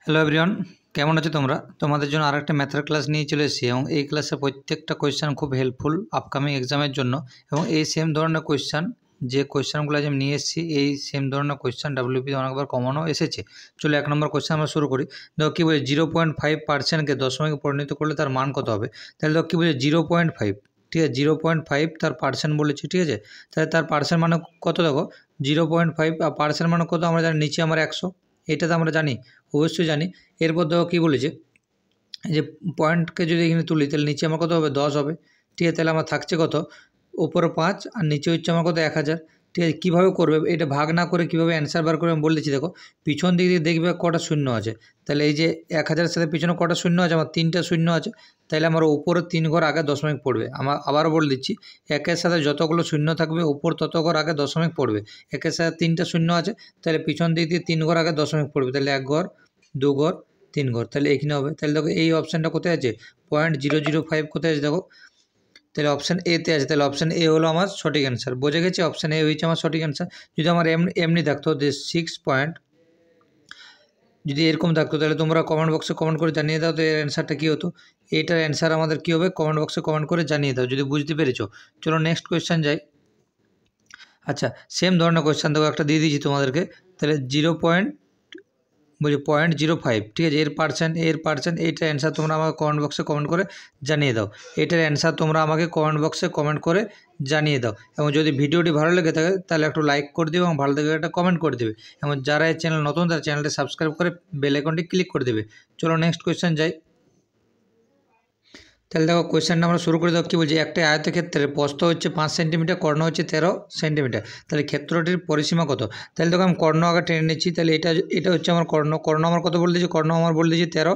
Hello everyone, কেমন আছো তোমরা? তোমাদের জন্য আরেকটা ম্যাথের ক্লাস নিয়ে চলে এসেছি এবং এই ক্লাসে প্রত্যেকটা কোয়েশ্চেন খুব হেল্পফুল আপকামিং এক্সামের জন্য। এবং এই সেম ধরনের কোয়েশ্চেন যে কোয়েশ্চেনগুলো আমি নিয়ে এসেছি, এই সেম ধরনের কোয়েশ্চেন ডাব্লিউপিতে অনেকবার কমনও এসেছে। চলো 1 নম্বর কোয়েশ্চেন আমরা শুরু করি। দেখো কী বলে 0.5%কে দশমিকে পরিণত করলে তার মান কত হবে। তাহলে দেখো কী বলে 0.5, ঠিক আছে, 0.5 তার পার্সেন্ট বলেছি, ঠিক আছে। তাহলে তার পার্সেন্ট মানে কত? দেখো 0.5 আর পার্সেন্ট মানে কত আমরা জানি, নিচে আমার 100, এটা তো আমরা জানি, অবশ্যই জানি। এরপর দেখো কী বলেছে, যে পয়েন্টকে যদি এখানে তুলি তাহলে নিচে আমার কত হবে, 10 হবে, ঠিক আছে। তাহলে আমার থাকছে কত, ওপরে 5 আর নিচে হচ্ছে আমার কত, 1000, ঠিক আছে। কীভাবে করবে এটা ভাগ না করে কীভাবে অ্যান্সার বার করবে আমি বলে দিচ্ছি। দেখো পিছন দিক দিয়ে দেখবে কটা শূন্য আছে, তাহলে এই যে 1000-এর সাথে পিছনে কটা শূন্য আছে, আমার 3টা শূন্য আছে, তাহলে আমার উপরে 3 ঘর আগে দশমিক পড়বে। আমার আবারও বলে দিচ্ছি, একের সাথে যতগুলো শূন্য থাকবে উপর তত ঘর আগে দশমিক পড়বে। একের সাথে 3টা শূন্য আছে, তাহলে পিছন দিক দিয়ে 3 ঘর আগে দশমিক পড়বে, তাহলে 1 ঘর, 2 ঘর, 3 ঘর, তাহলে এখানে হবে। তাহলে দেখো এই অপশানটা কোথায় আছে, 0.005 কোথায় আছে দেখো, তাহলে অপশান এতে আছে। তাহলে অপশান এ হলো আমার সঠিক অ্যান্সার, বোঝা গেছে? অপশান এ হয়েছে আমার সঠিক অ্যান্সার। যদি আমার এমনি থাকতো যে 6 পয়েন্ট, যদি এরকম থাকতো তাহলে তোমরা কমেন্ট বক্সে কমেন্ট করে জানিয়ে দাও তো এর অ্যান্সারটা কী হতো। এইটার অ্যান্সার আমাদের কী হবে, কমেন্ট বক্সে কমেন্ট করে জানিয়ে দাও যদি বুঝতে পেরেছো। চলো নেক্সট কোয়েশ্চেন যাই। আচ্ছা সেম ধরনের কোয়েশ্চেন দেখো একটা দিয়ে দিয়েছি তোমাদেরকে। তাহলে 0.05, ঠিক আছে, এর পার্সেন্ট এইটার অ্যান্সার তোমরা আমাকে কমেন্ট বক্সে কমেন্ট করে জানিয়ে দাও। এটার অ্যান্সার তোমরা আমাকে কমেন্ট বক্সে কমেন্ট করে জানিয়ে দাও। এবং যদি ভিডিওটি ভালো লেগে থাকে তাহলে একটু লাইক করে দেবে এবং ভালো থেকে একটা কমেন্ট করে দেবে। এবং যারা এই চ্যানেল নতুন তারা চ্যানেলটি সাবস্ক্রাইব করে বেল আইকনটি ক্লিক করে দেবে। চলো নেক্সট কোয়েশ্চেন যাই। তাহলে দেখো কোয়েশ্চেনটা আমরা শুরু করে দাও। কী বলছি, একটা আয়তক্ষেত্রের প্রস্থ হচ্ছে 5 সেন্টিমিটার, কর্ণ হচ্ছে 13 সেন্টিমিটার, তাহলে ক্ষেত্রটির পরিসীমা কত? তাহলে দেখো আমি কর্ণ আগে টেনে নিচ্ছি। তাহলে এটা হচ্ছে আমার কর্ণ আমার কত বলে দিয়েছি, কর্ণ আমার বলে দিয়েছি 13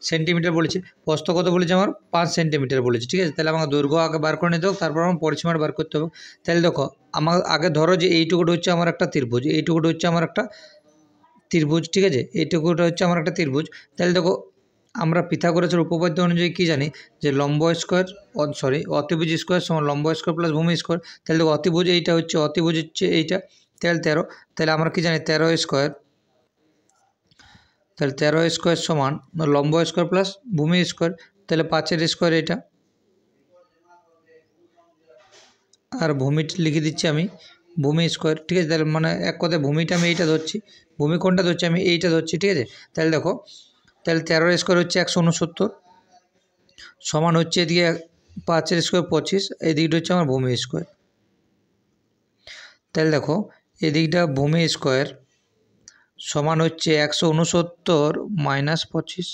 সেন্টিমিটার বলেছি। প্রস্থ কত বলেছি আমার, 5 সেন্টিমিটার বলেছি, ঠিক আছে। তাহলে আমাকে দৈর্ঘ্য আগে বার করে নিতে হোক, তারপর আমার পরিসীমাটা বার করতে হবে। তাহলে দেখো আমার আগে ধরো যে এইটুকুটা হচ্ছে আমার একটা ত্রিভুজ, এইটুকুটা হচ্ছে আমার একটা ত্রিভুজ, ঠিক আছে, এইটুকুটা হচ্ছে আমার একটা ত্রিভুজ। তাহলে দেখো আমরা পিথাগোরাসের উপপাদ্য অনুযায়ী কী জানি, যে লম্ব স্কোয়ার অতিভুজ স্কোয়ার সমান লম্ব স্কোয়ার প্লাস ভূমি স্কোয়ার। তাহলে দেখো অতিভুজ এইটা হচ্ছে, অতিভুজ হচ্ছে এইটা, তাহলে 13, তাহলে আমরা কী জানি 13 স্কোয়ার, তাহলে 13 স্কোয়ার সমান লম্ব স্কোয়ার প্লাস ভূমি স্কোয়ার, তাহলে 5-এর স্কোয়ার এইটা, আর ভূমিটা লিখে দিচ্ছি আমি ভূমি স্কোয়ার, ঠিক আছে। তাহলে মানে এক কথায় ভূমিটা আমি এইটা ধরছি, ভূমি কোনটা ধরছি, আমি এইটা ধরছি, ঠিক আছে। তাহলে দেখো তাহলে 13 স্কোয়ার হচ্ছে 169 সমান হচ্ছে এদিকে 5-এর স্কোয়ার 25, এই দিকটা হচ্ছে আমার ভূমি স্কোয়ার। তাহলে দেখো এদিকটা ভূমি স্কোয়ার সমান হচ্ছে 169 মাইনাস 25,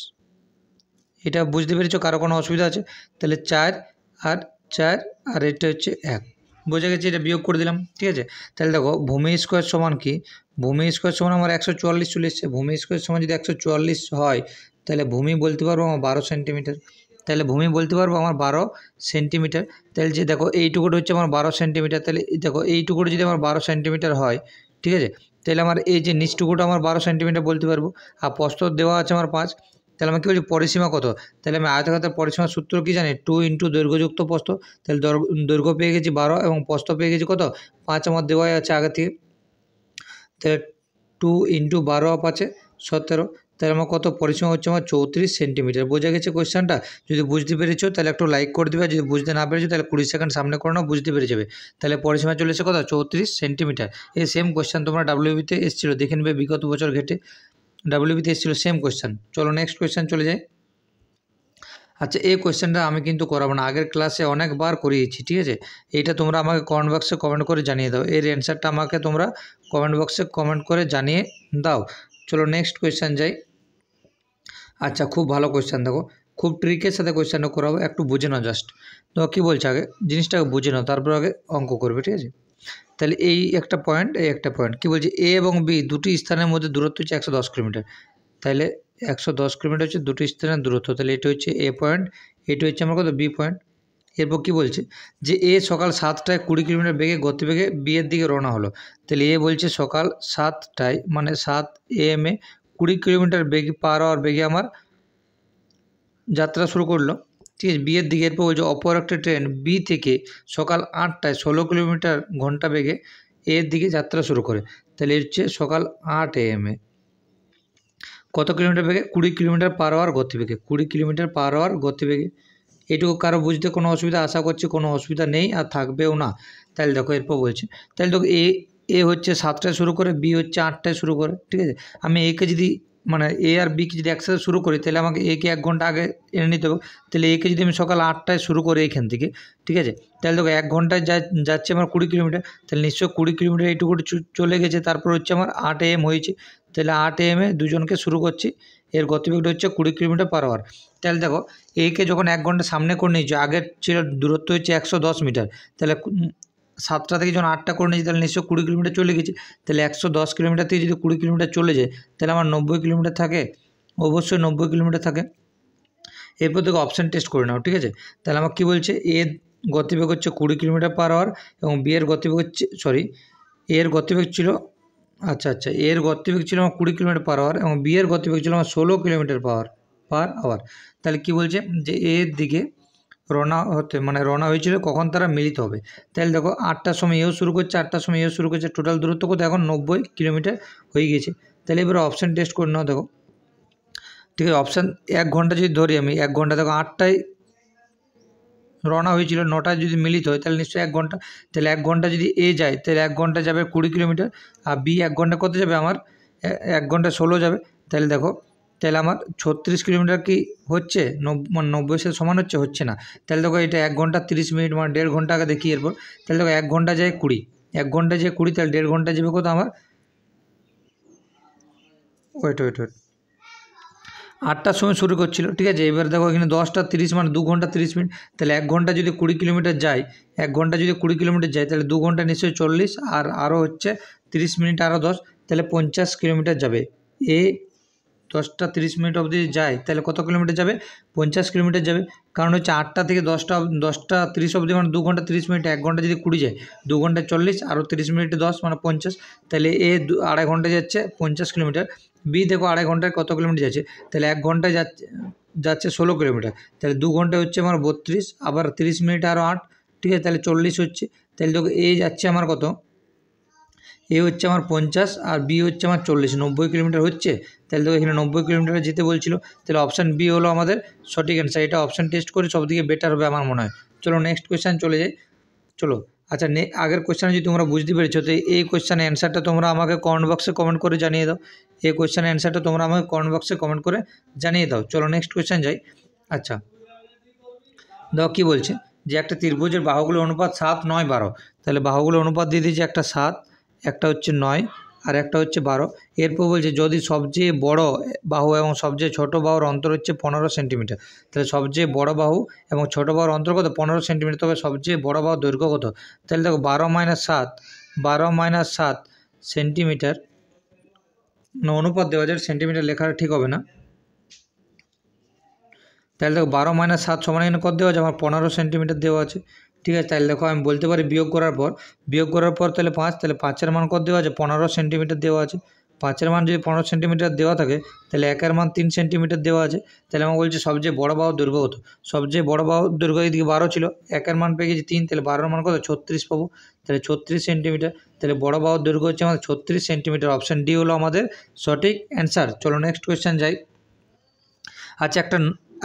এটা বুঝতে পেরেছো? কারো কোনো অসুবিধা আছে? তাহলে 4 আর 4 আর এটা হচ্ছে 1, বোঝা গেছে? এটা বিয়োগ করে দিলাম, ঠিক আছে। তাহলে দেখো ভূমি স্কোয়ার সমান কি, ভূমি স্কোয়ার সমান আমার 144 চলে এসছে। ভূমি স্কোয়ার সমান যদি 144 হয় তাহলে ভূমি বলতে পারবো আমার 12 সেন্টিমিটার, তাহলে ভূমি বলতে পারবো আমার 12 সেন্টিমিটার। তাহলে যে দেখো এইটুকুটা হচ্ছে আমার 12 সেন্টিমিটার, তাহলে দেখো এইটুকুটা যদি আমার 12 সেন্টিমিটার হয়, ঠিক আছে, তাহলে আমার এই যে নিচটুকুটা আমার 12 সেন্টিমিটার বলতে পারবো। আর প্রস্থ দেওয়া আছে আমার 5, তাহলে আমি কী বলছি পরিসীমা কত, তাহলে আমি আয়তক্ষেত্রের পরিসীমার সূত্র কী জানি, 2 ইন্টু দৈর্ঘ্যযুক্ত প্রস্থ। তাহলে দৈর্ঘ্য পেয়ে গেছি 12 এবং প্রস্থ পেয়ে গেছি কত, 5 আমার দেওয়াই আছে আগে থেকে। তাহলে 2 ইন্টু 12 5 17, তাহলে আমার কত পরিসীমা হচ্ছে আমার 34 সেন্টিমিটার। বোঝা গেছে কোয়েশ্চেনটা? যদি বুঝতে পেরেছো তাহলে একটু লাইক করে দেবে, যদি বুঝতে না পেরেছো তাহলে 20 সেকেন্ড সামনে করে নাও, বুঝতে পেরে যাবে। তাহলে পরিসীমা চলে এসে কত, 34 সেন্টিমিটার। এই সেম কোয়েশ্চেন তোমরা ডাব্লিউবিতে এসেছিলো, দেখে নেবে বিগত বছর ঘেটে ডাব্লিউবিতে এসেছিলো সেম কোয়েশ্চেন। চলো নেক্সট কোয়েশ্চেন চলে যাই। আচ্ছা এই কোয়েশ্চেনটা আমি কিন্তু করাবো না, আগের ক্লাসে অনেকবার করিয়েছি, ঠিক আছে। এইটা তোমরা আমাকে কমেন্ট বক্সে কমেন্ট করে জানিয়ে দাও, এর অ্যান্সারটা আমাকে তোমরা কমেন্ট বক্সে কমেন্ট করে জানিয়ে দাও। চলো নেক্সট কোয়েশ্চেন যাই। আচ্ছা খুব ভালো কোয়েশ্চেন, দেখো খুব ট্রিকের সাথে কোয়েশ্চেনটা করাবো, একটু বুঝে নাও জাস্ট। তো কী বলছে আগে জিনিসটাকে বুঝে নাও, তারপর আগে অঙ্ক করবে, ঠিক আছে। তাহলে এই একটা পয়েন্ট, এই একটা পয়েন্ট, কী বলছে এ এবং বি দুটি স্থানের মধ্যে দূরত্ব হচ্ছে 110 কিলোমিটার। তাহলে 110 কিলোমিটার হচ্ছে দুটি স্থানের দূরত্ব, তাহলে এটা হচ্ছে এ পয়েন্ট, এটা হচ্ছে আমার কত, বি পয়েন্ট। এরপর কী বলছে, যে এ সকাল 7টায় 20 কিলোমিটার বেগে গতিবেগে বি এর দিকে রওনা হলো। তাহলে এ বলছে সকাল 7টায় মানে 7 AM 20 কিলোমিটার বেগে পার হওয়ার বেগে আমার যাত্রা শুরু করলো, ঠিক আছে, বি এর দিকে। এরপর বলছে অপর একটা ট্রেন বি থেকে সকাল 8টায় 16 কিলোমিটার ঘন্টা বেগে এর দিকে যাত্রা শুরু করে। তাহলে হচ্ছে সকাল 8 AM। কত কিলোমিটার বেগে? 20 কিলোমিটার পার আওয়ার গতিবেগে, 20 কিলোমিটার পার আওয়ার গতিবেগে। এটুকু কারো বুঝতে কোনো অসুবিধা? আশা করছি কোনো অসুবিধা নেই আর থাকবেও না। তাহলে দেখো এরপর বলছে, তাহলে দেখো এ হচ্ছে 7টায় শুরু করে, বি হচ্ছে 8টায় শুরু করে, ঠিক আছে। আমি একে যদি মানে এ আর বিকে যদি একসাথে শুরু করি, তাহলে আমাকে একে 1 ঘন্টা আগে এনে নিতে হবে। তাহলে একে যদি আমি সকাল 8টায় শুরু করি এইখান থেকে, ঠিক আছে, তাহলে দেখো 1 ঘন্টায় যাচ্ছে আমার 20 কিলোমিটার, তাহলে নিশ্চয়ই 20 কিলোমিটার এইটুকু চলে গেছে। তারপর হচ্ছে আমার 8 AM হয়েছে, তাহলে 8 AM দুজনকে শুরু করছি, এর গতিবেগটা হচ্ছে 20 কিলোমিটার পার আওয়ার। তাহলে দেখো একে যখন 1 ঘন্টা সামনে করে নিয়েছি, আগের ছিল দূরত্ব হচ্ছে 110 মিটার, তাহলে 7টা থেকে যখন 8টা করে নিয়েছি, তাহলে নিশ্চয়ই 20 কিলোমিটার চলে গেছে। তাহলে 110 কিলোমিটার থেকে যদি 20 কিলোমিটার চলে যায়, তাহলে আমার 90 কিলোমিটার থাকে, অবশ্যই 90 কিলোমিটার থাকে। এরপর দেখো অপশান টেস্ট করে নাও, ঠিক আছে। তাহলে আমার কী বলছে, এর গতিবেগ হচ্ছে 20 কিলোমিটার পার আওয়ার এবং বি এর গতিবেগ হচ্ছে এর গতিবেগ ছিল এর গতিবেগ ছিল আমার 20 কিলোমিটার পার আওয়ার এবং বি এর গতিবেগ ছিল আমার 16 কিলোমিটার পার আওয়ার। তাহলে কী বলছে যে এর দিকে রওনা হয়েছিল কখন তারা মিলিত হবে। তাহলে দেখো 8টার সময় এও শুরু করছে, 8টার সময় এও শুরু করছে, টোটাল দূরত্ব কত? এখন 90 কিলোমিটার হয়ে গেছে। তাহলে এবারে অপশান টেস্ট করে নাও, দেখো ঠিক আছে। অপশান 1 ঘন্টা যদি ধরি আমি, 1 ঘন্টা দেখো 8টায় রওনা হয়েছিল, 9টায় যদি মিলিত হয় তাহলে নিশ্চয়ই 1 ঘন্টা। তাহলে 1 ঘন্টা যদি এ যায়, তাহলে 1 ঘন্টা যাবে 20 কিলোমিটার, আর বি 1 ঘন্টা কত যাবে আমার? 1 ঘন্টা 16 যাবে। তাহলে দেখো, তাহলে আমার 36 কিলোমিটার কি হচ্ছে? 90 সাথে সমান হচ্ছে না। তাহলে দেখো এটা 1 ঘন্টা 30 মিনিট, মানে 1.5 ঘন্টা আগে দেখি। এরপর তাহলে দেখো 1 ঘন্টা যায় 20, 1 ঘন্টা যায় 20, তাহলে 1.5 ঘন্টা যাবে কত আমার? ওয়েট 8টার সময় শুরু করছিল, ঠিক আছে। এবার দেখো এখানে 10টা 30 মানে 2 ঘন্টা 30 মিনিট। তাহলে 1 ঘন্টা যদি 20 কিলোমিটার যায়, 1 ঘন্টা যদি 20 কিলোমিটার যায়, তাহলে 2 ঘন্টা নিশ্চয়ই 40, আর আরও হচ্ছে 30 মিনিট, আরও 10, তাহলে 50 কিলোমিটার যাবে। 10টা 30 মিনিট অবধি যায়, তাহলে কত কিলোমিটার যাবে? 50 কিলোমিটার যাবে। কারণ হচ্ছে 8টা থেকে 10টা 30 অবধি মানে 2 ঘন্টা 30 মিনিট, 1 ঘন্টা যদি 20 যায়, 2 ঘন্টা 40, আরও 30 মিনিটে 10 মানে 50, তাহলে আড়াই ঘন্টা যাচ্ছে 50 কিলোমিটার। বি দেখো আড়াই ঘন্টায় কত কিলোমিটার যাচ্ছে? তাহলে 1 ঘন্টায় যাচ্ছে 16 কিলোমিটার, তাহলে 2 ঘন্টায় হচ্ছে আমার 32, আবার 30 মিনিট আরও 8, ঠিক আছে, তাহলে 40 হচ্ছে। তাহলে দেখো এ যাচ্ছে আমার কত? এ হচ্ছে আমার 50 আর বি হচ্ছে আমার 40, 90 কিলোমিটার হচ্ছে। তাহলে দেখো এখানে 90 কিলোমিটার যেতে বলছিল, তাহলে অপশান বি হলো আমাদের সঠিক অ্যান্সার। এটা অপশান টেস্ট করে সবদিকে বেটার হবে আমার মনে হয়। চলো নেক্সট কোয়েশ্চান চলে যাই। চলো আচ্ছা, আগের কোয়েশ্চানে যদি তোমরা বুঝতে পেরেছো, তো এই কোয়েশ্চানের অ্যান্সারটা তোমরা আমাকে কমেন্ট বক্সে কমেন্ট করে জানিয়ে দাও। এই কোয়েশ্চানের অ্যান্সারটা তোমরা আমাকে কমেন্ট বক্সে কমেন্ট করে জানিয়ে দাও। চলো নেক্সট কোয়েশ্চান যাই। আচ্ছা দেখো কী বলছে, যে একটা ত্রিভুজের বাহুগুলোর অনুপাত 7, 9, 12। তাহলে বাহুগুলোর অনুপাত দিয়ে দিয়েছে, একটা 7, একটা হচ্ছে 9, আর একটা হচ্ছে 12। এরপর বলছে যদি সবচেয়ে বড় বাহু এবং সবচেয়ে ছোট বাহুর অন্তর হচ্ছে 15 সেন্টিমিটার। তাহলে সবচেয়ে বড় বাহু এবং ছোট বাহুর অন্তর কত? 15 সেন্টিমিটার। তবে সবচেয়ে বড় বাহুর দৈর্ঘ্য কত? তাহলে দেখো 12 - 7 সেন্টিমিটার, না অনুপাত দেওয়া যায়, সেন্টিমিটার লেখাটা ঠিক হবে না। তাহলে দেখো 12 - 7 সমান এখানে কত দেওয়া আছে? আমার 15 সেন্টিমিটার দেওয়া আছে, ঠিক আছে। তাহলে দেখো আমি বলতে পারি বিয়োগ করার পর তাহলে 5, তাহলে 5-এর মান কত দেওয়া আছে? 15 সেন্টিমিটার দেওয়া আছে। 5-এর মান যদি 15 সেন্টিমিটার দেওয়া থাকে, তাহলে 1-এর মান 3 সেন্টিমিটার দেওয়া আছে। তাহলে আমার বলছে সবচেয়ে বড় বাহুর দৈর্ঘ্য কত? সবচেয়ে বড় বাহুর দৈর্ঘ্য এদিকে 12 ছিল, 1-এর মান পেয়ে গেছি 3, তাহলে 12-এর মান কত? 36 পাবো। তাহলে 36 সেন্টিমিটার। তাহলে বড় বাহুর দৈর্ঘ্য হচ্ছে আমাদের 36 সেন্টিমিটার। অপশান ডি হলো আমাদের সঠিক অ্যান্সার। চলো নেক্সট কোয়েশ্চেন যাই। আচ্ছা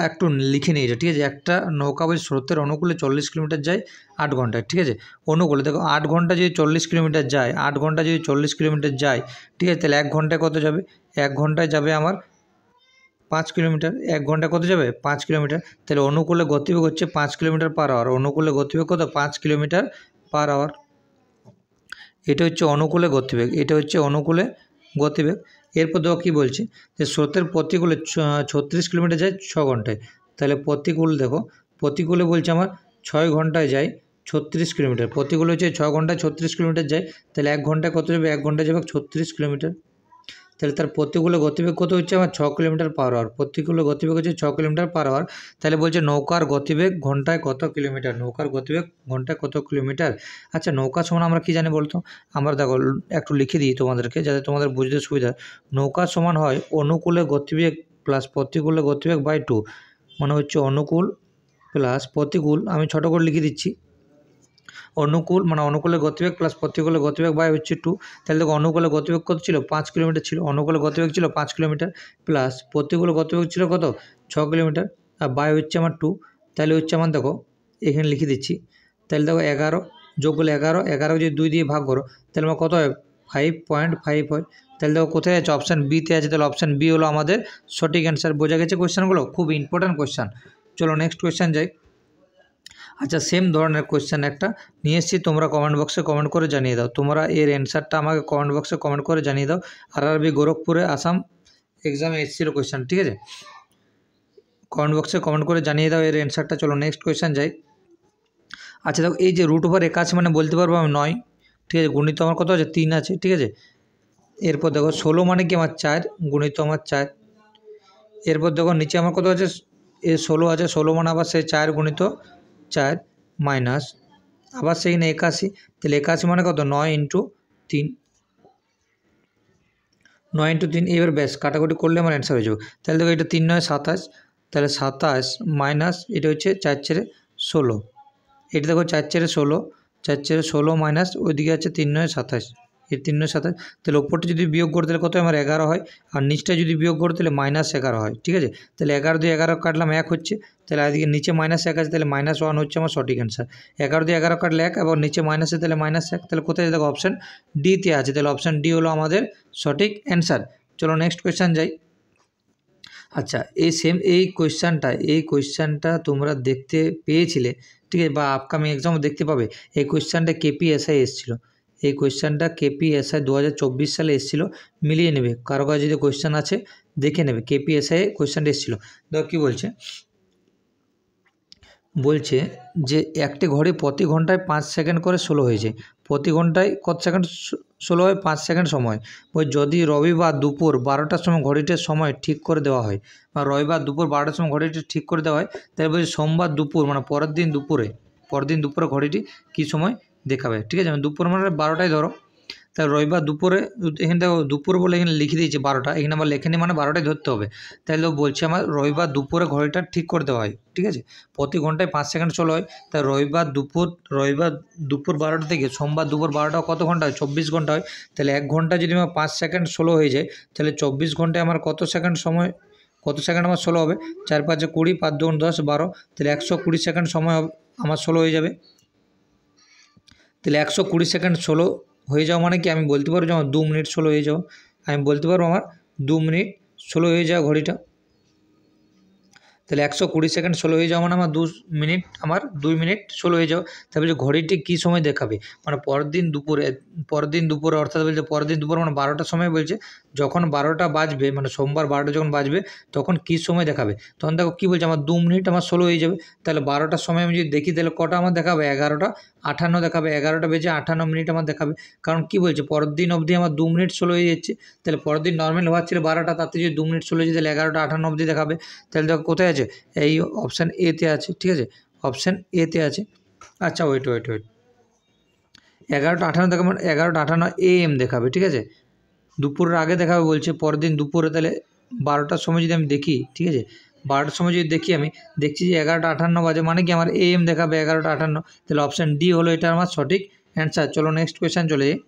একটু লিখে নিয়ে যায়, ঠিক আছে। একটা নৌকাবাহী স্রোতের অনুকূলে 40 কিলোমিটার যায় 8 ঘন্টায়, ঠিক আছে। অনুকূলে দেখো 8 ঘন্টা যদি 40 কিলোমিটার যায়, 8 ঘন্টা যদি 40 কিলোমিটার যায়, ঠিক আছে, তাহলে 1 ঘন্টায় কত যাবে? 1 ঘন্টায় যাবে আমার 5 কিলোমিটার। 1 ঘন্টায় কত যাবে? 5 কিলোমিটার। তাহলে অনুকূলে গতিবেগ হচ্ছে 5 কিলোমিটার পার আওয়ার। অনুকূলে গতিবেগ কত? 5 কিলোমিটার পার আওয়ার। এটা হচ্ছে অনুকূলে গতিবেগ, এটা হচ্ছে অনুকূলে গতিবেগ। এরপর দেখো কী বলছে, যে স্রোতের প্রতিকূলে 36 কিলোমিটার যায় 6 ঘন্টায়। তাহলে প্রতিকূলে বলছে আমার 6 ঘন্টায় যায় 36 কিলোমিটার। প্রতিকূলে হচ্ছে 6 ঘন্টায় 36 কিলোমিটার যায়। তাহলে 1 ঘন্টায় কত যাবে? 1 ঘন্টায় যাবে 36 কিলোমিটার। তাহলে তার প্রতিকূলে গতিবেগ কত হচ্ছে আমার? 6 কিলোমিটার পার আওয়ার। প্রতিকূলে গতিবেগ হচ্ছে 6 কিলোমিটার পার আওয়ার। তাহলে বলছে নৌকার গতিবেগ ঘন্টায় কত কিলোমিটার? নৌকার গতিবেগ ঘন্টায় কত কিলোমিটার? আচ্ছা নৌকা সমান আমরা কী জানি বলতো? আমরা দেখো একটু লিখে দিই তোমাদেরকে, যাতে তোমাদের বুঝতে সুবিধা। নৌকা সমান হয় অনুকূলে গতিবেগ প্লাস প্রতিকূলে গতিবেগ বাই 2, মানে হচ্ছে অনুকূল প্লাস প্রতিকূল, আমি ছোটো করে লিখে দিচ্ছি, অনুকূল মানে অনুকূলে গতিবেগ প্লাস প্রতিকূলে গতিবেগ বাই হচ্ছে 2, তাহলে দেখো অনুকূলে গতিবেগ কত ছিল 5 কিলোমিটার ছিল, অনুকূলে গতিবেগ ছিল 5 কিলোমিটার প্লাস প্রতিকূলে গতিবেগ ছিল কত 6 কিলোমিটার আর বাই হচ্ছে আমার 2, তাহলে হচ্ছে আমার দেখো এখানে লিখে দিচ্ছি, তাহলে দেখো 11 যোগ করলে 11 যদি 2 দিয়ে ভাগ করো তাহলে আমার কত হয় 5.5 হয়। তাহলে দেখো কোথায় আছে অপশান বিতে আছে, তাহলে অপশান বি হলো আমাদের সঠিক অ্যান্সার। বোঝা গেছে কোয়েশ্চেনগুলো, খুব ইম্পর্ট্যান্ট কোয়েশ্চেন। চলো নেক্সট কোয়েশ্চেন যাই। আচ্ছা সেম ধরনের কোয়েশ্চেন একটা নিয়ে এসেছি, তোমরা কমেন্ট বক্সে কমেন্ট করে জানিয়ে দাও, তোমরা এর অ্যান্সারটা আমাকে কমেন্ট বক্সে কমেন্ট করে জানিয়ে দাও। আরআরবি গোরখপুরে আসাম এক্সামে এসেছিলো কোয়েশ্চেন, ঠিক আছে, কমেন্ট বক্সে কমেন্ট করে জানিয়ে দাও এর অ্যান্সারটা। চলো নেক্সট কোয়েশ্চেন যাই। আচ্ছা দেখো এই যে √81 মানে বলতে পারবো আমি 9, ঠিক আছে, গুণিত আমার কত আছে 3 আছে, ঠিক আছে। এরপর দেখো 16 মানে কি আমার 4 গুণিত আমার 4। এরপর দেখো নিচে আমার কত আছে 16 আছে, 16 মানে আবার সেই 4 গুণিত 4 মাইনাস আবার সেইখানে 81, তাহলে 81 মানে কত 9 ইন্টু 3, 9 ইন্টু 3। এবার ব্যাস কাটাকুটি করলে আমার অ্যান্সার হয়ে যাবে। তাহলে দেখো এটা 3 9 27, তাহলে 27 মাইনাস এটা হচ্ছে 4 4 16, এটা দেখো 4 4 16, 4 4 16 মাইনাস ওইদিকে আছে 3 9 27, এই 3 9 27, তাহলে ওপরটা যদি বিয়োগ করে তাহলে কত আমার 11 হয়, আর নিচটা যদি বিয়োগ করে তাহলে -11 হয়, ঠিক আছে। তাহলে 11 দিয়ে 11 কাটলাম 1 হচ্ছে, তাহলে এদিকে নিচে -1 আছে, তাহলে -1 হচ্ছে আমার সঠিক অ্যান্সার। 11 দিয়ে 11 কাটলে 1, এবং নিচে মাইনাসে তাহলে -1, তাহলে কোথায় দেখো অপশান ডিতে আছে, তাহলে অপশান ডি হলো আমাদের সঠিক অ্যান্সার। চলো নেক্সট কোয়েশ্চেন যাই। আচ্ছা এই সেম এই কোয়েশ্চেনটা তোমরা দেখতে পেয়েছিলে, ঠিক আছে, বা আপকামিং এক্সামও দেখতে পাবে। এই কোয়েশ্চেনটা কেপিএসআই এসেছিলো, এই কোয়েশ্চেনটা কেপিএসআই 2024 সালে এসেছিলো, মিলিয়ে নেবে, কারো কাছে যদি কোয়েশ্চেন আছে দেখে নেবে। কেপিএসআই কোয়েশ্চেনটা এসেছিলো, দেখো কী বলছে যে একটি ঘড়ি প্রতি ঘন্টায় 5 সেকেন্ড করে স্লো হয়েছে, প্রতি ঘন্টায় কত সেকেন্ড স্লো হয় 5 সেকেন্ড সময়। ওই যদি রবিবার দুপুর 12টার সময় ঘড়িটির সময় ঠিক করে দেওয়া হয়, বা রবিবার দুপুর 12টার সময় ঘড়িটি ঠিক করে দেওয়া হয়, তাহলে বলছে সোমবার দুপুর মানে পরের দিন দুপুরে ঘড়িটি কী সময় দেখাবে, ঠিক আছে, দুপুর মানে 12টায় ধরো, তাহলে রবিবার দুপুরে, এখানে দেখো দুপুর বলে এখানে লিখে দিয়েছে 12টা, এখানে আবার লেখেনি মানে 12টায় ধরতে হবে। তাহলে বলছে আমার রবিবার দুপুরে ঘড়িটা ঠিক করে দেওয়া হয়, ঠিক আছে, প্রতি ঘন্টায় 5 সেকেন্ড স্লো হয়। তাই রবিবার দুপুর 12টা থেকে সোমবার দুপুর 12টা কত ঘন্টা হয় 24 ঘন্টা হয়। তাহলে 1 ঘন্টা যদি আমার 5 সেকেন্ড স্লো হয়ে যায়, তাহলে 24 ঘন্টায় আমার কত সেকেন্ড আমার স্লো হবে, 4 5 20, 5 2 10 12, তাহলে 120 সেকেন্ড সময় আমার স্লো হয়ে যাবে। তাহলে 120 সেকেন্ড স্লো হয়ে যাওয়া মানে কি আমি বলতে পারবো যে আমার 2 মিনিট স্লো হয়ে যাও, আমি বলতে পারবো আমার 2 মিনিট স্লো হয়ে যাওয়া ঘড়িটা। তাহলে 120 সেকেন্ড স্লো হয়ে যাওয়া মানে আমার 2 মিনিট স্লো হয়ে যাও। তারপরে ঘড়িটি কী সময় দেখাবে, মানে পরের দিন দুপুরে অর্থাৎ বলছে পরের দিন দুপুর মানে 12টার সময় বলছে, যখন 12টা বাজবে মানে সোমবার 12টা যখন বাজবে তখন কী সময় দেখাবে, তখন দেখো কী বলছে আমার 2 মিনিট আমার স্লো হয়ে যাবে। তাহলে 12টার সময় আমি যদি দেখি তাহলে কটা আমার দেখাবে 11:58 দেখাবে, 11টা বেজে 58 মিনিট আমার দেখাবে। কারণ কী বলছে পরের দিন অবধি আমার 2 মিনিট স্লো হয়ে যাচ্ছে, তাহলে পরের দিন নর্মাল হওয়ার ছিল 12টা, তাতে যদি 2 মিনিট স্লো হয়ে যায় তাহলে 11:58 অবধি দেখাবে। তাহলে দেখো কোথায় আছে, এই অপশান এতে আছে, ঠিক আছে, অপশান এতে আছে। আচ্ছা ওয়েট 11:58 দেখাবে, 11:58 AM দেখাবে, ঠিক আছে, দুপুরের আগে দেখাবে বলছে পরের দিন দুপুরে। তাহলে 12টার সময় যদি আমি দেখি, ঠিক আছে, 12টার সময় যদি দেখি আমি দেখছি যে 11:58 বাজে, মানে কি আমার AM দেখাবে 11:58, তাহলে অপশান ডি হলো এটা আমার সঠিক অ্যান্সার। চলো নেক্সট কোয়েশ্চেন চলে যাই।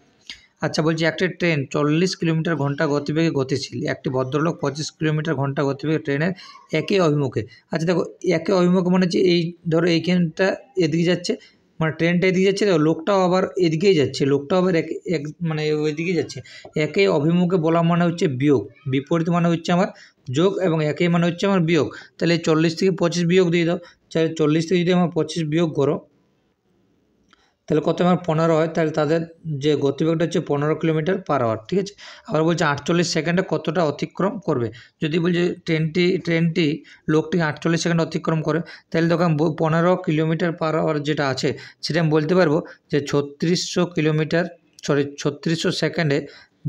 আচ্ছা বলছি একটি ট্রেন 40 কিলোমিটার ঘন্টা গতিবেগে গতিশীল, একটি ভদ্রলোক 25 কিলোমিটার ঘন্টা গতিবেগে ট্রেনের একই অভিমুখে। আচ্ছা দেখো একই অভিমুখে মানে হচ্ছে এই ধরো এইখানটা এদিকে যাচ্ছে, মানে ট্রেনটা এদিকে যাচ্ছে, দেখো লোকটাও আবার এদিকেই যাচ্ছে, লোকটাও আবার এক মানে ওইদিকেই যাচ্ছে। একই অভিমুখে বলা মানে হচ্ছে বিয়োগ, বিপরীত মানে হচ্ছে আমার যোগ, এবং একই মানে হচ্ছে আমার বিয়োগ। তাহলে 40 থেকে 25 বিয়োগ দিয়ে দাও, 40 থেকে যদি আমার 25 বিয়োগ করো তাহলে কত আমার 15 হয়, তাহলে তাদের যে গতিবেগটা হচ্ছে 15 কিলোমিটার পার আওয়ার, ঠিক আছে। আবার বলছে 48 সেকেন্ডে কতটা অতিক্রম করবে, যদি বলছে ট্রেনটি লোকটি 48 সেকেন্ড অতিক্রম করে, তাহলে তখন 15 কিলোমিটার পার আওয়ার যেটা আছে সেটা আমি বলতে পারবো যে 3600 সেকেন্ডে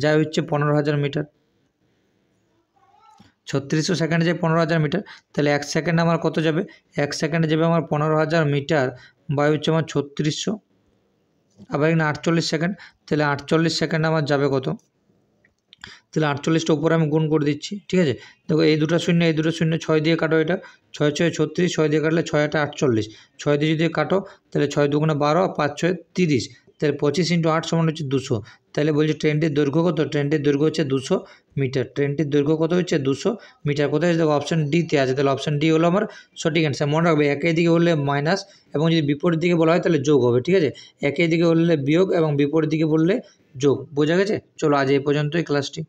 যা হচ্ছে 15,000 মিটার, 3600 সেকেন্ডে যায় 15,000 মিটার। তাহলে 1 সেকেন্ডে আমার কত যাবে, 1 সেকেন্ডে যাবে আমার 15,000 মিটার, বা হচ্ছে আমার 3600, আবার এখানে 48 সেকেন্ড, তাহলে 48 সেকেন্ড আমার যাবে কত তাহলে 48টা উপরে আমি গুণ করে দিচ্ছি, ঠিক আছে। দেখো এই দুটো শূন্য 6 দিয়ে কাটো, এটা 6 6 36, 6 দিয়ে কাটলে 6 8 48, 6 দিয়ে যদি কাটো তাহলে 6 দুগুণে 12, 5 6 30, তাহলে 25 × 8 সমান হচ্ছে 200। তাহলে বলছি ট্রেনটির দৈর্ঘ্য কত? ট্রেনটির দৈর্ঘ্য হচ্ছে 200 মিটার। ট্রেনটির দৈর্ঘ্য কত হচ্ছে? 200 মিটার। কোথায় আছে? দেখো অপশান ডিতে আছে, তাহলে অপশান ডি হলো আমার সঠিক অ্যান্সার। মনে রাখবে একই দিকে হলে মাইনাস এবং যদি বিপরীত দিকে বলা হয় তাহলে যোগ হবে, ঠিক আছে। একই দিকে বললে বিয়োগ এবং বিপরীত দিকে বললে যোগ। বোঝা গেছে? চলো আজ এই পর্যন্তই ক্লাসটি।